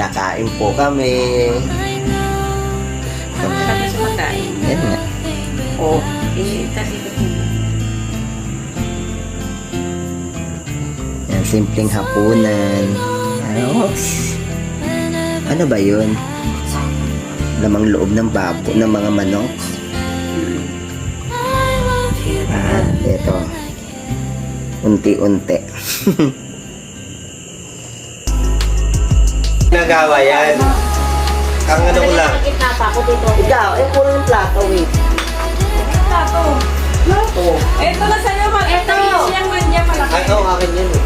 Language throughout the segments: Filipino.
Kakain po kami. Sabi sa magkain. Yan nga. Oo. Kasi Yan, simpleng hapunan. Ano ba yun? Lamang loob ng babo, ng mga manok. At ito. Unti-unti. Nagawa yan. Ang ano ko lang. Nakikita pa ako dito. Ikaw, puro yung plato, wait. Plato. Plato. Ito na sa'yo, mag ito. Siyang nandiyan malaki. Ay, oo, akin yan eh.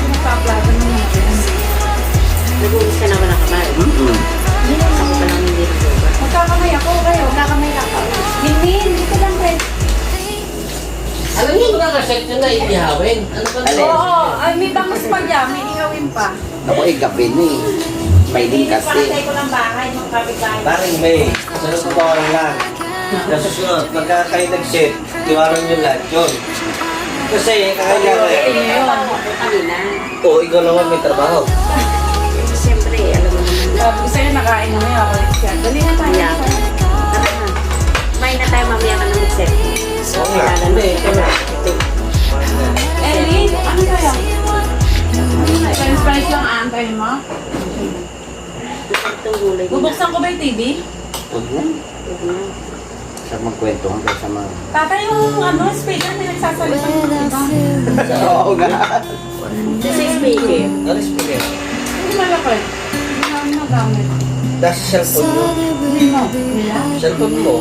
Nagpa-plato mo natin. Nagulis ka naman ang kamay. Ako pa lang hindi nag-yoga. Magkakamay ako kayo. Magkakamay lang ako. Hindi. Dito lang, Fred. Alam niyo ba na-set nyo na ihawin? Ano ba? Oo. Ay, may bangus pa dyan. May ihawin pa. Ako gabi na eh. May din Hindi pa kasi. kasi ko ng bahay. Mga kapitbahay. Paring May, sunod ko pa lang. Sa susunod, pagka kayo nag-set, tiwaran nyo lahat yun. Kasi, kakaya ko eh. Kanina. Oo, ikaw naman may trabaho. Siyempre, alam mo naman. Sabi ko sa'yo, nakain na may ako. Dali na tayo. Kaya, tara na. Kumain na tayo mamaya ka na mag-set. Oo nga. Hindi, ito na. Ellie, ano kaya? French lang aantayin mo? Itong gulay nila. Bubuksan ko ba yung TV? Huwag na. Huwag na. Sa magkwento hanggang sa mga... Tatay, yung ano, speaker, may nagsasalita ng iba. Oo nga. Kasi speaker. Ano speaker? Hindi malaki. Hindi namin nagamit. Nasa cellphone mo. Hindi mo. Wala. Cellphone mo.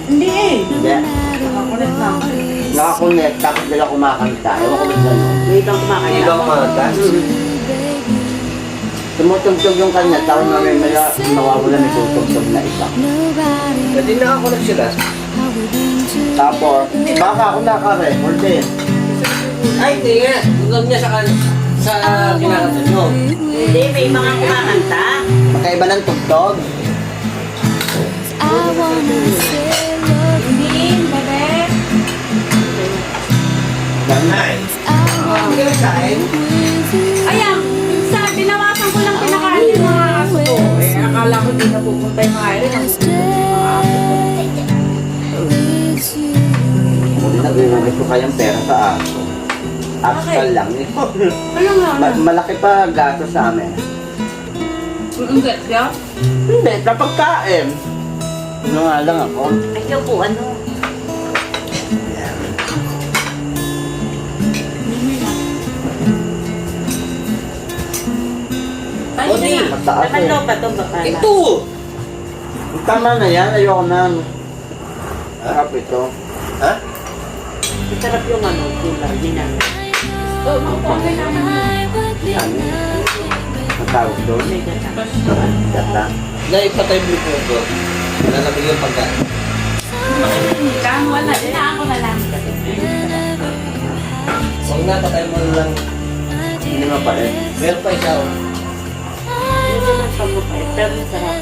Hindi eh. Hindi. Nakakulit na ako eh. Nakakonect, tapos nila kumakanta. Ewan ko ba gano'n. May ibang kumakain. Ibang mata. Tumutugtog yung kanya, tapos namin mawawala may tutugtog na isa. Pwede nakakulat sila. Tapos, baka ako naka-record eh. Ay, hindi nga. Huwag niya sa kinakanta nyo. Hindi, may mga kumakanta. Magkaiba ng tugtog. Hindi, bebe. Ay. Hindi ka kain? Ayan, tinawasan ko lang pinakain yung mga aso ko. Eh, akala ko di na pupunta yung mga aso. Kung nag-iwagay ko kayang pera sa aso. Actual lang eh. Ano nga? Malaki pa gato sa amin. Ang ganda? Hindi, kapag kain. Ano nga lang ako. Ayaw po, ano? Ay, O, di. na. Mataas Naman eh. daw pa itong bakala. Ito! Tama na yan, ayoko na. Harap ito. Ha? Masarap yung ano, kulay. Hindi na. Oh, okay naman yun. Ano? Ang tawag doon. May gata. Gata. Dahil patay mo po ito. Lalamig yung pagkain. Lang, wala. Dinaan ko na lang. Huwag na, patay mo lang. Hindi naman pa rin. Meron pa isa oh. Hindi naman sa mukha. Pero masarap.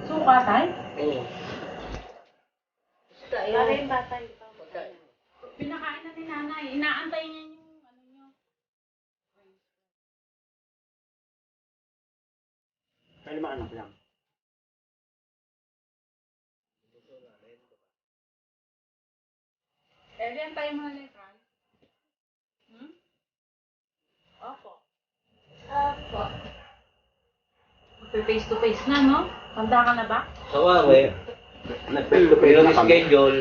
Suka tayo? Oo. Para yung bata yung Pinakain na ni nanay. Inaantay niya yung ano niyo. Kaya naman anak lang. Eli, antayin mo na letran. Opo. Opo. Face to face na, no? Tanda ka na ba? Sa wawe, Nag-face-to-face mayroong na kami. schedule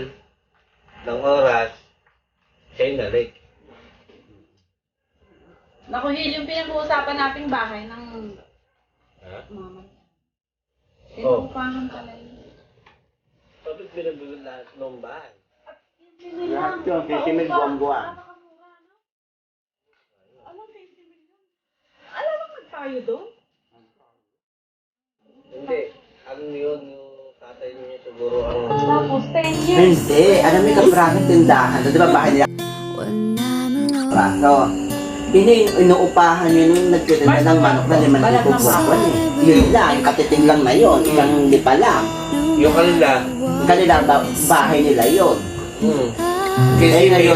ng oras. Siya yung nalik. Nakuhil yung pinag-uusapan nating bahay ng Ha? mama. Oh. Pinuupahan pala yun. Bakit binagulo lahat ng bahay? Lahat yun, 50 mil buwan-buwan. Alam, 50 million. Alam mo magtayo doon? Hindi. Ang yun, yung tatay niya siguro ang... Tapos 10 years. Hindi, alam mo yung kapraking tindahan. Di ba bahay nila? Praso. Inuupahan yun nung nagtitinda ng manok na 5,000 buwan eh. Yun lang, katiting lang na yun. Isang lipa lang. Yung kanila. Yung kanila, bahay nila yun. Kasi Eh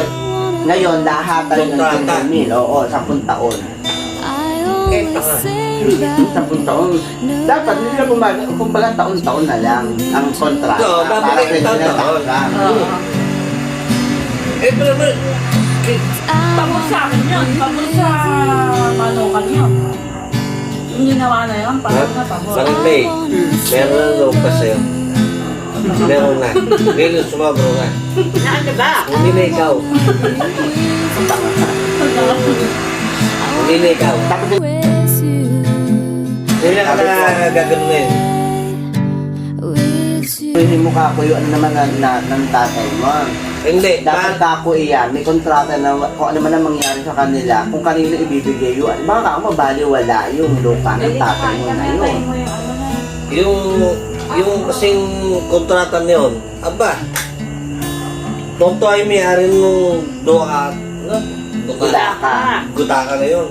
ngayon, lahat tayo ng Kontrata. 10 mil. Oo, 10 taon. 10 taon. Dapat hindi na kumbaga taon-taon na lang ang kontrata. Oo, dapat para ay taon-taon. Eh, pero Pabor sa akin yun. Pabor sa manukan yun. Yung ginawa na yun, pabor na pabor. Parang May, meron na loob pa sa'yo. Meron na. Meron sumabro nga. Ano ba? Hindi na ikaw. Hindi na ikaw. Hindi na ka na gaganunin. Yung mukha ko yun naman ng tatay mo. Hindi. Dapat kako iyan, may kontrata na kung ano man ang mangyari sa kanila, kung kanino ibibigay yun. Baka ako mabaliwala yung lupa ng tatay mo na yun. Yung kasing kontrata niyon, aba, nung to ay may-ari nung gutaka na yun.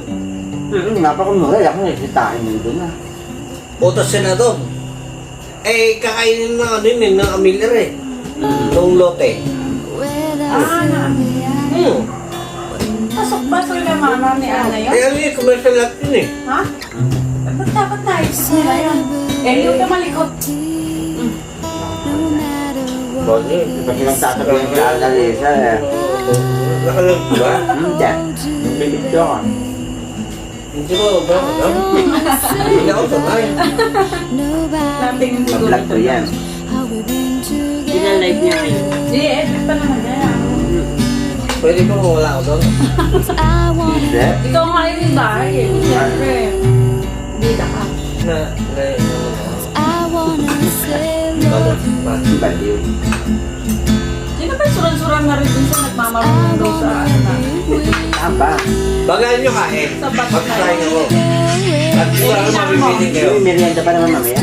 Napakamura, ako nagsitain mo doon ah. Utos sila doon. Eh, kakainin na ano yun, ng Amiller eh. Nung lote. Pasok ba sa mama ni Ana yun? Eh, ano yun, commercial lot yun eh. Ha? Ba't dapat naisip nila yun? Eh, yung ka malikot. Bakit yun? Kasi nagtatabihan sa Annalisa eh. Nakalag ba? Hindi. Bibigyo ka. Hindi mo, ba? Hindi ako sanay. Natingin siguro. Mag-vlog ko yan. Ginalive niya kayo. Hindi, effect pa naman yan. Pwede ko wala ako doon. Hindi. Ikaw nga yung bahay eh. Siyempre, bida ka. Baliw. Sino ba suran-suran na rin dun sa nagmamarunong daw sa ano na? Aba. Bagaan nyo kain. Sa bato na Pagkain yun. ako. At kung ano mabibiling kayo. Yung merienda pa naman mamaya.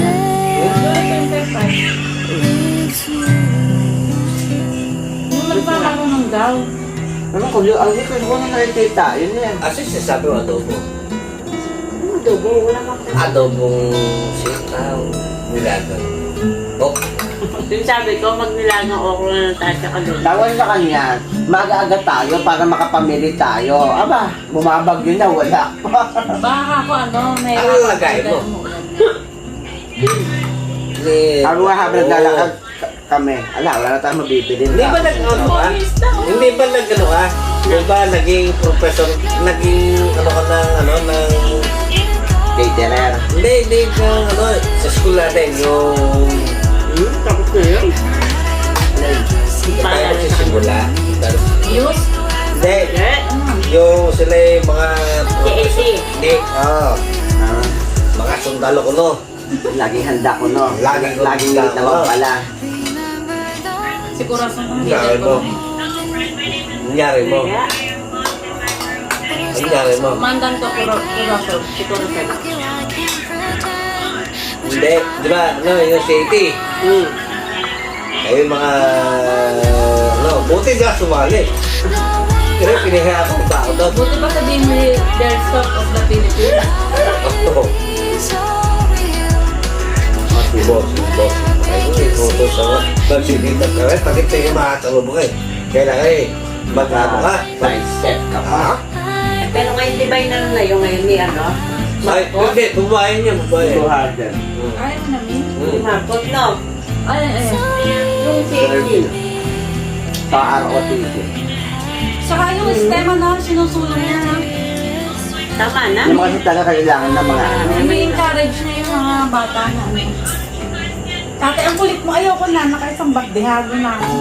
Yung nagmamarunong daw. Ano ko, ang likod ko na nakikita, yun yan. Kasi sinasabi mo adobo. Adobo, wala kang Adobong sitaw. Nilagan. Oh, Yung sabi ko, magnilagang okra na tasya ka doon. Tawag sa kanya, mag-aaga tayo para makapamili tayo. Aba, bumabagyo na, wala. Baka ako ano, may Ano lagay mo? Ako nga habang naglalakad kami, wala na tayong mabibili. Hindi ba nag-ano ka? Hindi ba nag-ano ka? Di ba naging professor, naging ano ka ng ano, ng... Caterer. Hindi kang ano, sa school natin, yung... Tapos ko yun. Tayo magsisimula. News? Hindi, yung sila yung mga... CAC. Hindi, mga sundalo ko no. Laging handa ko, no? Laging Laging handa late ko. naman pala. Siguro sa mga Nangyari mo. Nangyari mo. Nangyari mo. Mandan to kurasol. Siguro sa'yo. Hindi, di ba, ano, yung city. Kayo yung mga, ano, buti ka sumali. Pero pinahirapan ang tao doon. Buti pa sabihin mo their stock of the Philippines. Oo. Si boss. Ayun, ituto sa mga nagsilitan ka rin. Bakit tayo makasalubong kayo? Kailangan eh, mag-ano ka? Mindset ka pa. Ha? Pero ngayon, di ba yun na yung ngayon ni ano? Ay, hindi, bumayin niya, bumayin. 200. Ay, namin. Si Marcos, no? Ay. Yung CAC. Sa ROTC. Saka yung sistema na sinusulong niya na. Tama na. Yung mga kasi talaga kailangan ng mga ano. May encourage na yung mga bata na ano. Tatay, ang kulit mo. Ayoko na. Nakaisang bagdehago na ako.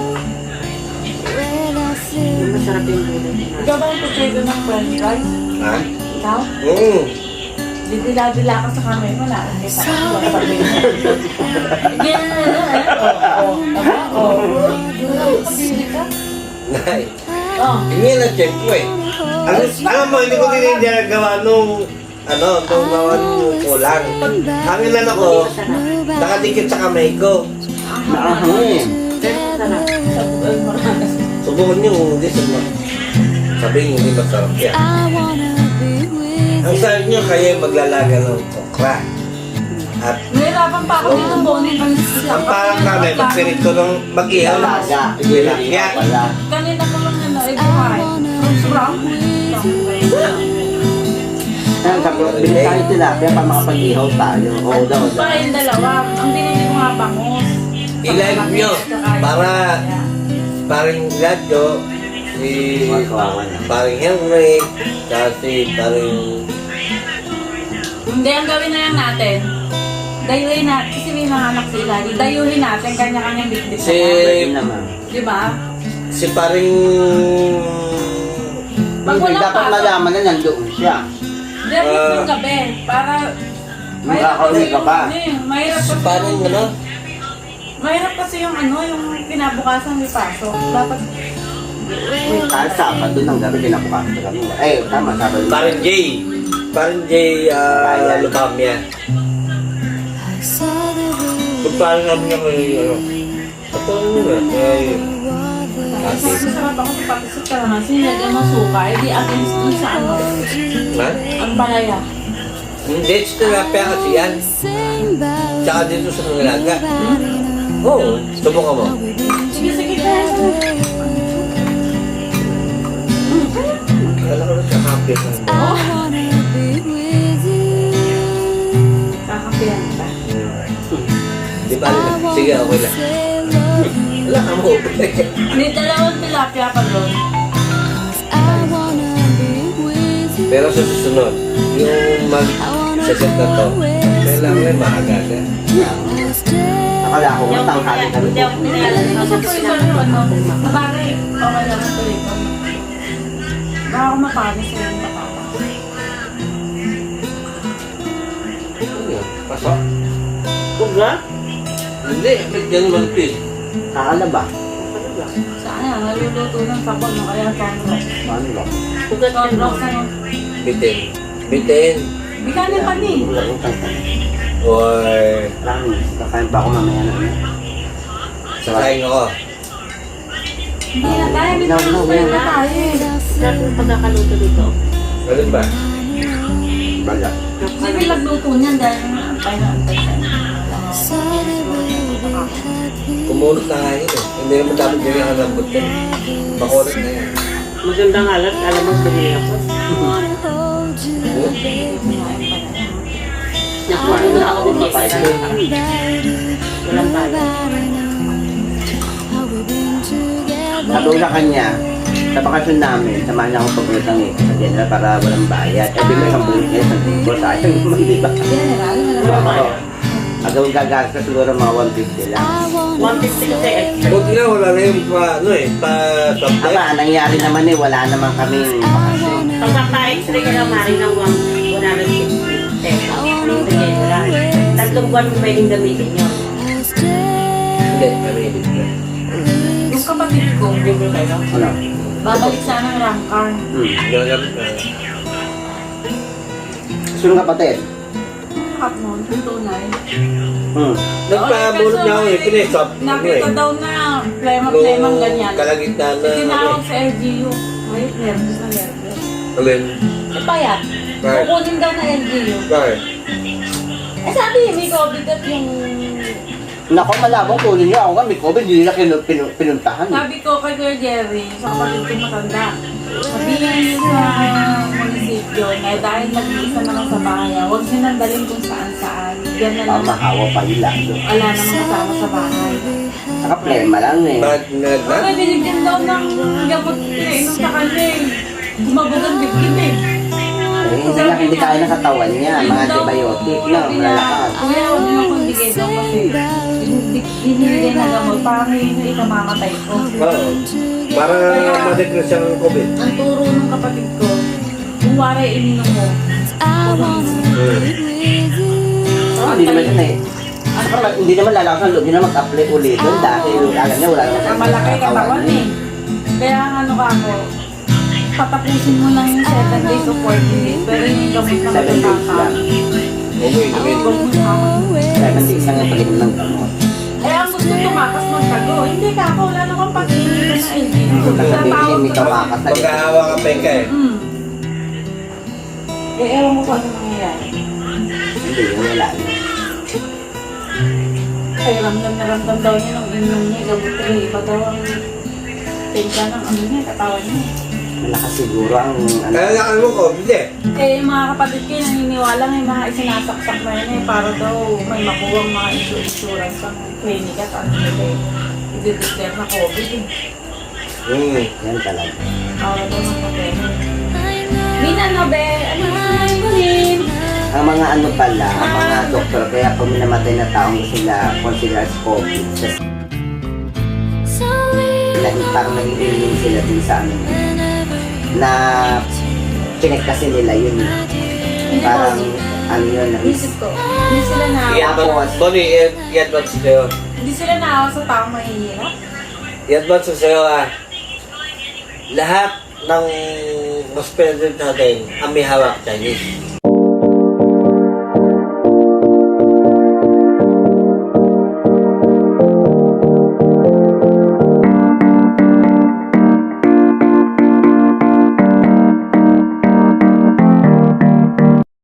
Masarap yung gulay. Ikaw ba ang tutrego ng french fries? Ha? Ikaw? Didila-dila ka sa kamay mo na. Ay, sa ako. Kabili ka? Nay, Oh. hindi na check ko eh. Alam mo, hindi ko din ginagawa nung, ano, nung gawa nung kulang. Ang ilan ako, nakadikit sa kamay ko. Nakahangin. Subukan niyo kung hindi sabihin hindi masarap yan. Ang sabi niyo, kayo maglalaga ng okra. At Nahirapan pa ako dito bonin. ang parang kami, magpirito ng mag-ihaw. Talaga. Ilagya pala. Kanina ko lang ano, ay buhay. From surround. Kaya sabi ko, bili tayo tilapia para makapag-ihaw tayo. Oo daw. Pa yung dalawa. Ang binili ko nga bangus. I-live nyo para paring Gladyo, si paring Henry, kasi paring... Hindi, ang gawin na lang natin. Dayuhin natin, kasi may mga anak si Ilali. Dayuhin natin, kanya-kanyang bitbit na Si- yan. Pwede naman. Di ba? Si paring... Pag Hindi, walang dapat pasok. malaman na nandoon siya. Dapat ng gabi, para... Magkakaroon ka pa. Mahirap Si kasi, paring ano? mahirap kasi yung ano, yung kinabukasan may pasok. Dapat, Kahit Sabado ng gabi, kinabukasan kami. Eh, tama, Sabado. Paring Jay. Paring Jay Lubamia. Kung paring namin niya kay ano? Ito ano na? Kay... masarap ako sa patisot ka naman. Sinilagyan mo suka, hindi against dun sa ano, Ha? ang palaya. Hindi, si tilapia kasi yan. Tsaka dito sa Nangalaga. Oo, subukan mo. Sige, sige, kaya ko. Kala ko na kakapit na. Kakapihan pa. Di ba? Sige, okay lang. Wala ka mo. May dalawang tilapia pa doon. Pero sa susunod, yung mag-set na to, kailangan may maaga ka. Akala ko, tanghali kami. Hindi ako Alam pinalala mo sa pulisan yung ano, bagay, okay lang ang tuloy ko. Baka ako mapanis sa yung patata. Ano yun? Pasok? Kubla? Hindi, bigyan naman please. Akala ba? Sana, naluluto ng sabon, no? Kaya sunrock. Paano ba? Sunrock sa nung. Bitin. Bitin. Bikanin pa din. Wala kong tanghali. Or, Promise, kakain pa ako mamaya na. sakayin ako. Hindi na tayo, hindi na No, tayo na tayo eh. Sarap yung pagkakaluto dito. Ganun ba? Bala. Hindi pinagluto niyan dahil antay na antay tayo. Kumunot na nga yun eh. Hindi naman dapat ganyan ang lambot yun. Makunot na yan. Magandang alat, alam mo sumila ko. Nakuha na ako dito. Walang bala. Sabi ko sa kanya, sa bakasyon namin, samahan niya akong pagbulit ng ito sa general para walang bayad. Eh, di mo yung bulit niya, isang libo sa akin, di ba? General, Oo. Ang gagas ka siguro mga 150 lang. 150 kasi extra. Buti nga wala na yung pa, ano eh, pa top Ama, nangyari naman eh, wala naman kaming bakasyon. Pagkaka-extra ka lang maring ng 150 pesos. Dito general. Tatlong buwan mo pwedeng gamitin yun. Hindi, kami hindi. yung kapatid ko, Ano? babalik sana ng rank car. Ginagamit na. Gusto ng kapatid? Cut mo, yung tunay. Nagpabulot na ako eh, pinesop. Nakita daw na plema-plemang ganyan. Kalagitnaan na. Tinawag sa LGU. Ay, nervous na nervous. Alin? Ipayat. Bakit? Kukunin daw na LGU. Bakit? Eh sabi, may COVID at yung... Nako, malabong kunin niyo ako nga, may COVID, hindi nila pinuntahan. Sabi ko kay Kuya Jerry, sa kapatid ko matanda, sabihin niyo sa munisipyo na dahil nag-iisa naman sa bahay, huwag niyo nang dalhin kung saan-saan. Yan na lang. Mahawa pa yun lang doon. Wala namang kasama sa bahay. Saka plema lang eh. Bakit naglat? Kasi binigyan daw ng gamot pinainom sa kanya eh. Gumabog ang dibdib eh. Eh, hindi kaya ng katawan niya, mga antibiotic na, malalakas. Kuya, huwag niyo akong bigay daw kasi hinihigay na gamot. Parang hindi ikamamatay ko. Oo. Para ma-decrease ang COVID. Ang turo ng kapatid ko, kung wari ininom mo, Hindi naman yun eh. Saka hindi naman lalakas ang loob niya na mag-apply ulit doon dahil alam niya wala naman ang malaki katawan eh. Kaya ang ano ka ako, patapusin mo lang yung 7 days of 14 days, pero yung gamot na 7 days matataka. lang. Okay, okay. Huwag mo naman. 7 days lang yung pag-inom ng gamot. Eh, ang gusto tumakas magtago. Hindi ka ako, wala namang pag-inom na LG. Sasabihin may tumakas na dito. Magkahawa ka pa ka eh. Eh, ewan mo kung ano mangyayari. Hindi, yung wala yun. Ay, ramdam na ramdam daw niya nung inom niya, gamot eh. Iba daw ang tensya ng ano niya, katawan niya. Malakas siguro ang Kaya lang ano ko, hindi. Eh, yung mga kapatid ko, naniniwala may mga isinasaksak na yun eh, para daw may makuha mga insurance sa clinic at ano nila eh. I-declare na COVID eh. Yan talaga. Para daw magpapera. Min, ano be? Ano Min? Ang mga ano pala, ang mga doktor, kaya kung minamatay na taong sila consider as COVID. Kasi parang naging sila din sa amin. Na chinek kasi nila yun. Parang ano yun. Isip ko. Hindi sila naawa. Tapos, Bonnie, i-advance ko sa'yo. Hindi sila naawa sa taong mahihirap. I-advance ko sa'yo lahat ng hospital natin ang may hawak Chinese.